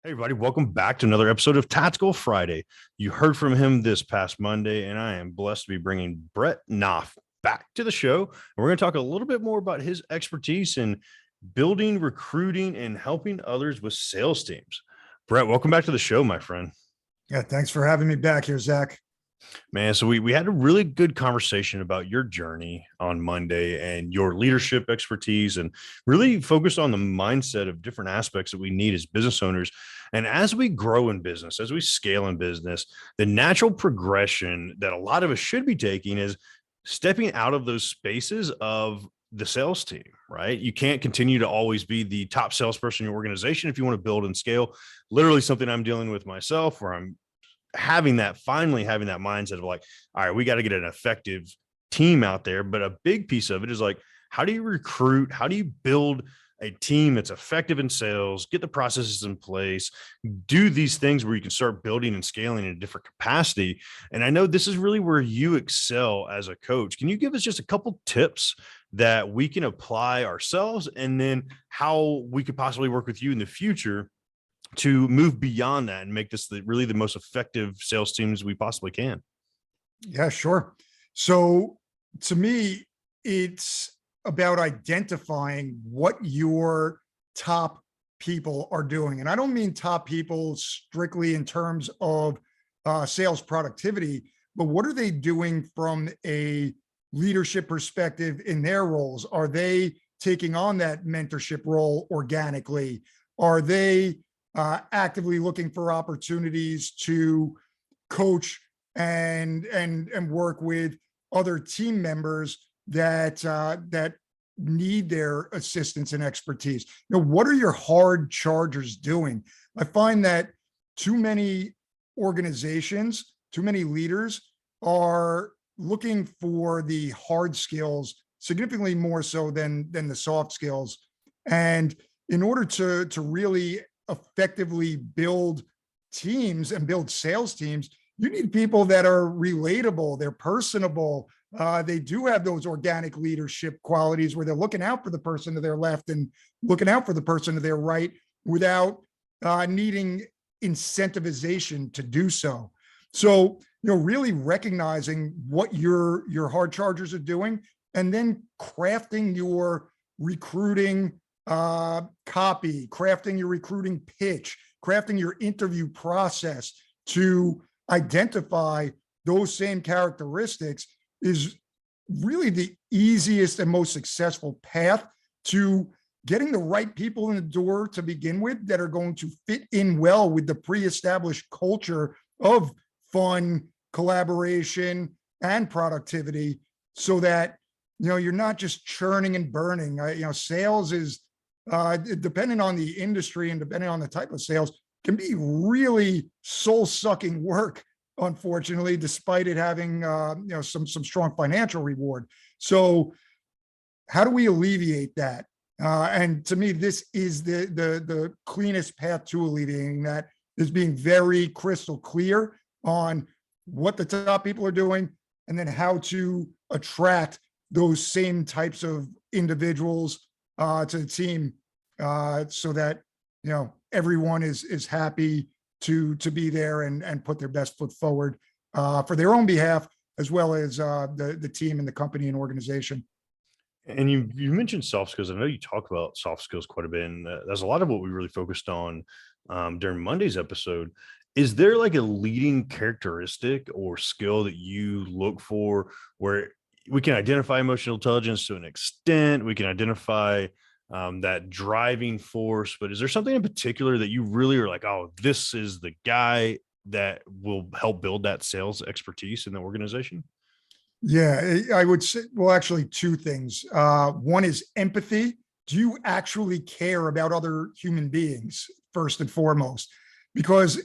Hey, everybody, welcome back to another episode of Tactical Friday. You heard from him this past Monday, and I am blessed to be bringing Brett Knopf back to the show. And we're going to talk a little bit more about his expertise in building, recruiting, and helping others with sales teams. Brett, welcome back to the show, my friend. Yeah, thanks for having me back here, Zach. Man, so we had a really good conversation about your journey on Monday and your leadership expertise and really focused on the mindset of different aspects that we need as business owners. And as we grow in business, as we scale in business, the natural progression that a lot of us should be taking is stepping out of those spaces of the sales team, right? You can't continue to always be the top salesperson in your organization if you want to build and scale. Literally something I'm dealing with myself, where I'm finally having that mindset of like, all right, we got to get an effective team out there. But a big piece of it is like, how do you recruit? How do you build a team that's effective in sales, get the processes in place, do these things where you can start building and scaling in a different capacity? And I know this is really where you excel as a coach. Can you give us just a couple tips that we can apply ourselves, and then how we could possibly work with you in the future to move beyond that and make this really the most effective sales teams we possibly can? Yeah, sure. So to me, it's about identifying what your top people are doing. And I don't mean top people strictly in terms of sales productivity, but what are they doing from a leadership perspective in their roles? Are they taking on that mentorship role organically? Are they actively looking for opportunities to coach and work with other team members that need their assistance and expertise? What are your hard chargers doing? I find that too many organizations, too many leaders are looking for the hard skills significantly more so than the soft skills. And in order to really effectively build teams and build sales teams, you need people that are relatable, they're personable, they do have those organic leadership qualities where they're looking out for the person to their left and looking out for the person to their right without needing incentivization to do so. So, really recognizing what your hard chargers are doing, and then crafting your recruiting copy, crafting your recruiting pitch, crafting your interview process to identify those same characteristics is really the easiest and most successful path to getting the right people in the door to begin with that are going to fit in well with the pre-established culture of fun, collaboration, and productivity, so that you're not just churning and burning. Sales is depending on the industry and depending on the type of sales, can be really soul-sucking work, unfortunately, despite it having some strong financial reward. So how do we alleviate that? And to me, this is the cleanest path to alleviating that, is being very crystal clear on what the top people are doing, and then how to attract those same types of individuals to the team, so that everyone is happy to be there and put their best foot forward for their own behalf, as well as the team and the company and organization. And you mentioned soft skills. I know you talk about soft skills quite a bit, and that's a lot of what we really focused on during Monday's episode. Is there like a leading characteristic or skill that you look for, where we can identify emotional intelligence to an extent, we can identify that driving force, but is there something in particular that you really are like, oh, this is the guy that will help build that sales expertise in the organization? Yeah, I would say, well, actually two things. One is empathy. Do you actually care about other human beings first and foremost? Because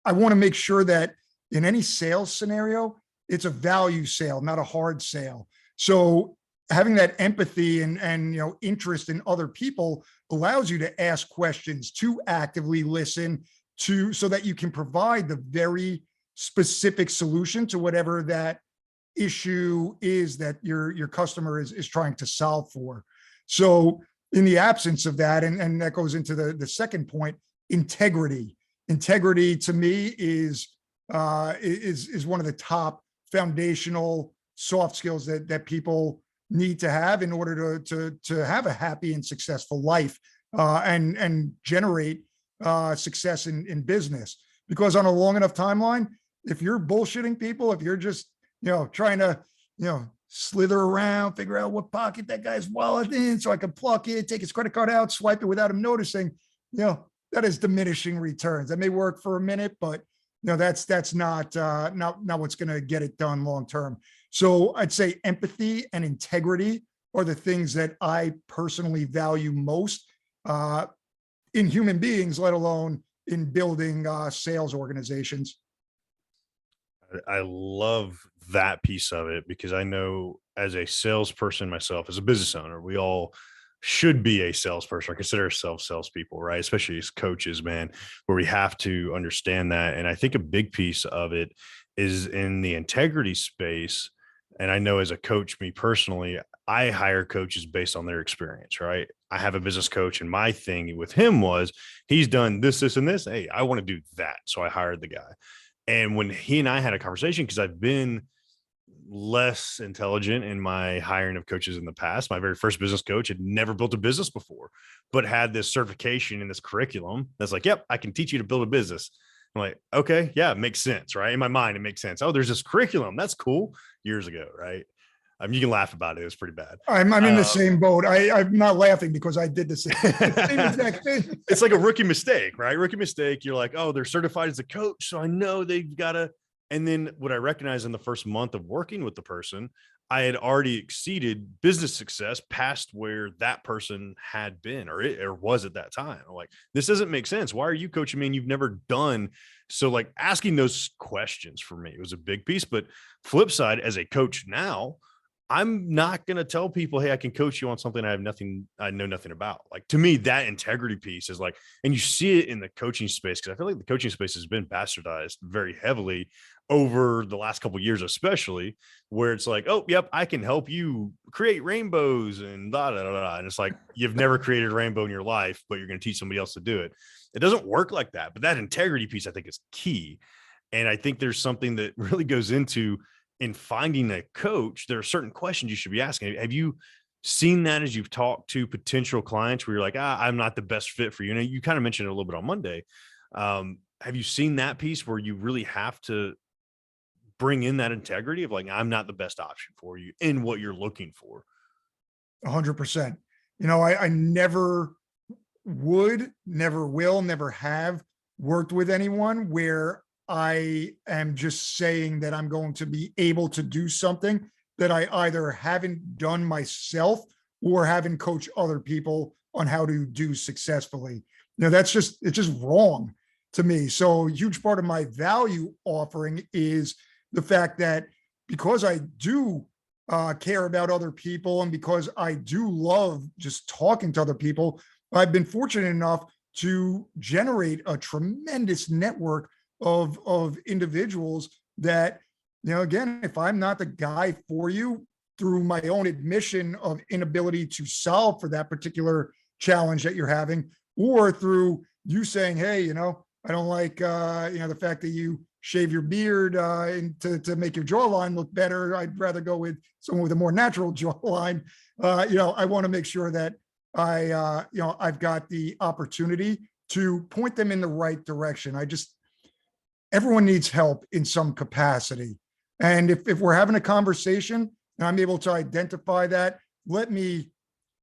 I want to make sure that in any sales scenario, it's a value sale, not a hard sale. So having that empathy and interest in other people allows you to ask questions, to actively listen, so that you can provide the very specific solution to whatever that issue is that your customer is trying to solve for. So in the absence of that, and that goes into the second point, integrity. Integrity to me is one of the top foundational soft skills that people need to have in order to have a happy and successful life, and generate success in business. Because on a long enough timeline, if you're bullshitting people, if you're just trying to slither around, figure out what pocket that guy's wallet in so I can pluck it, take his credit card out, swipe it without him noticing, that is diminishing returns. That may work for a minute, but that's not what's going to get it done long term. So I'd say empathy and integrity are the things that I personally value most in human beings, let alone in building sales organizations. I love that piece of it because I know as a salesperson myself, as a business owner, we all should be a salesperson or consider ourselves salespeople, right? Especially as coaches, man, where we have to understand that. And I think a big piece of it is in the integrity space. And I know as a coach, me personally, I hire coaches based on their experience, right? I have a business coach, and my thing with him was he's done this, this, and this. Hey, I want to do that. So I hired the guy. And when he and I had a conversation, because I've been less intelligent in my hiring of coaches in the past, my very first business coach had never built a business before, but had this certification in this curriculum that's like, yep, I can teach you to build a business. I'm like, okay, yeah, it makes sense, right? In my mind, it makes sense. Oh, there's this curriculum. That's cool. Years ago, right? You can laugh about it. It was pretty bad. I'm in the same boat. I'm not laughing because I did the same exact thing. It's like a rookie mistake, right? Rookie mistake. You're like, oh, they're certified as a coach, so I know they've got to. And then what I recognized in the first month of working with the person, I had already exceeded business success past where that person had been or was at that time. I'm like, this doesn't make sense. Why are you coaching me and you've never done? So like asking those questions for me was a big piece. But flip side, as a coach now, I'm not going to tell people, hey, I can coach you on something I know nothing about. Like, to me, that integrity piece is like, and you see it in the coaching space, because I feel like the coaching space has been bastardized very heavily over the last couple of years, especially, where it's like, oh, yep, I can help you create rainbows and da da da da. And it's like, you've never created a rainbow in your life, but you're going to teach somebody else to do it. It doesn't work like that. But that integrity piece, I think, is key. And I think there's something that really goes into in finding a coach. There are certain questions you should be asking. Have you seen that as you've talked to potential clients where you're like, I'm not the best fit for you? And you kind of mentioned it a little bit on Monday. Have you seen that piece where you really have to bring in that integrity of like, I'm not the best option for you in what you're looking for? 100%. I never would, never will, never have worked with anyone where I am just saying that I'm going to be able to do something that I either haven't done myself or haven't coached other people on how to do successfully. It's just wrong to me. So a huge part of my value offering is the fact that because I do care about other people, and because I do love just talking to other people, I've been fortunate enough to generate a tremendous network of individuals that, again, if I'm not the guy for you, through my own admission of inability to solve for that particular challenge that you're having, or through you saying, hey, I don't like, the fact that you shave your beard and to make your jawline look better. I'd rather go with someone with a more natural jawline. I want to make sure that I've got the opportunity to point them in the right direction. Everyone needs help in some capacity. And if we're having a conversation and I'm able to identify that, let me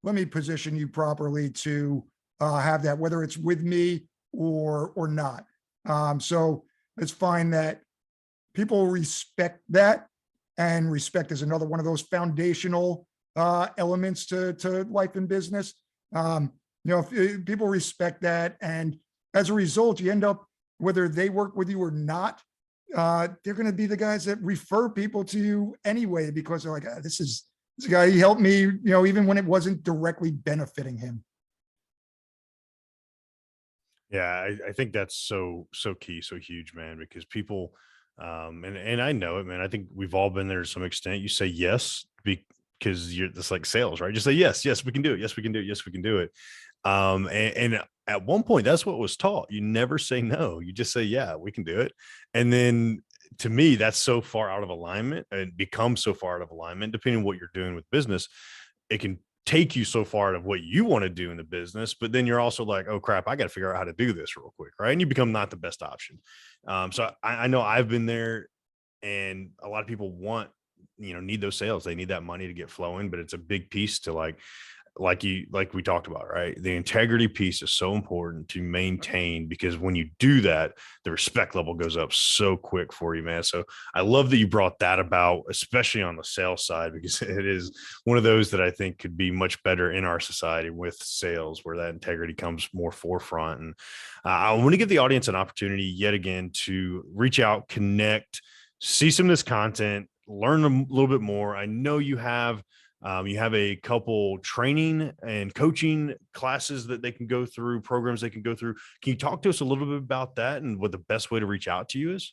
position you properly to have that, whether it's with me or not. So let's find that people respect that, and respect is another one of those foundational elements to life and business. If people respect that, and as a result, you end up, whether they work with you or not, they're going to be the guys that refer people to you anyway, because they're like, this guy, he helped me, even when it wasn't directly benefiting him. Yeah, I think that's so key, so huge, man, because people, and I know it, man. I think we've all been there to some extent. You say yes because you're just like sales, right? Just say, yes, yes, we can do it. Yes, we can do it. Yes, we can do it. And at one point, that's what was taught. You never say no. You just say, yeah, we can do it. And then to me, that's so far out of alignment and becomes so far out of alignment, depending on what you're doing with business. It can take you so far out of what you want to do in the business, but then you're also like, oh crap, I got to figure out how to do this real quick. Right. And you become not the best option. So I know I've been there, and a lot of people want, need those sales. They need that money to get flowing, but it's a big piece to like we talked about, right? The integrity piece is so important to maintain, because when you do that, the respect level goes up so quick for you, man. So I love that you brought that about, especially on the sales side, because it is one of those that I think could be much better in our society with sales, where that integrity comes more forefront. And I want to give the audience an opportunity yet again to reach out, connect, see some of this content, learn a little bit more. I know you have a couple training and coaching classes that they can go through, programs they can go through. Can you talk to us a little bit about that and what the best way to reach out to you is?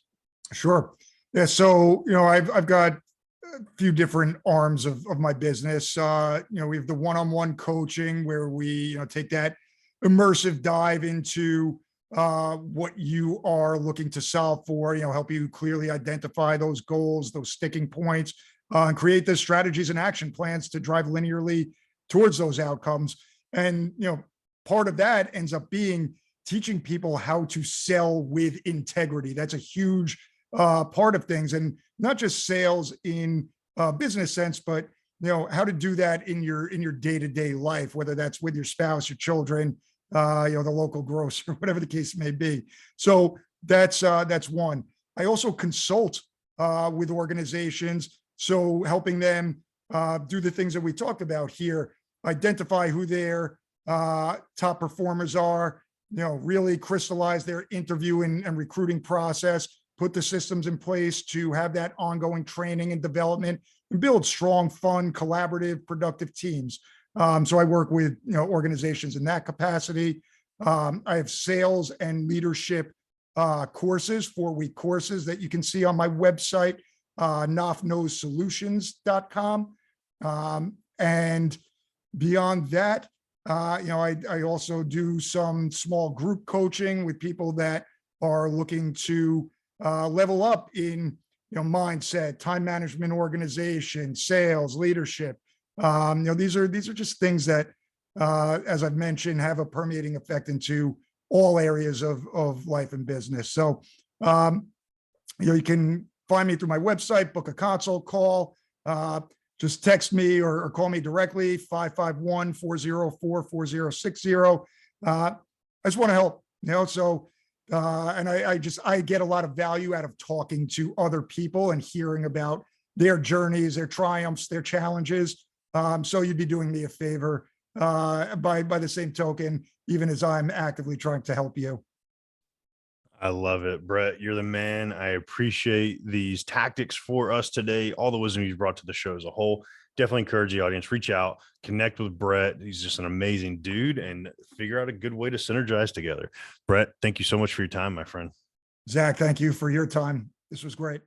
Sure. Yeah. So, I've got a few different arms of my business. We have the one-on-one coaching where we, take that immersive dive into what you are looking to solve for, help you clearly identify those goals, those sticking points, and create the strategies and action plans to drive linearly towards those outcomes. And, part of that ends up being teaching people how to sell with integrity. That's a huge part of things, and not just sales in a business sense, but how to do that in your day-to-day life, whether that's with your spouse, your children, the local grocer, whatever the case may be. So that's one. I also consult with organizations, so helping them do the things that we talked about here, identify who their top performers are, really crystallize their interview and recruiting process, put the systems in place to have that ongoing training and development, and build strong, fun, collaborative, productive teams. So I work with organizations in that capacity. I have sales and leadership courses, 4-week courses that you can see on my website, knopfknowssolutions.com. And beyond that, I also do some small group coaching with people that are looking to level up in mindset, time management, organization, sales, leadership. These are just things that, as I've mentioned, have a permeating effect into all areas of life and business. So, you can find me through my website, book a consult call, just text me or call me directly, 551-404-4060. I just want to help, so, and I get a lot of value out of talking to other people and hearing about their journeys, their triumphs, their challenges. So you'd be doing me a favor by the same token, even as I'm actively trying to help you. I love it, Brett. You're the man. I appreciate these tactics for us today, all the wisdom you've brought to the show as a whole. Definitely encourage the audience, reach out, connect with Brett. He's just an amazing dude, and figure out a good way to synergize together. Brett, thank you so much for your time, my friend. Zach, thank you for your time. This was great.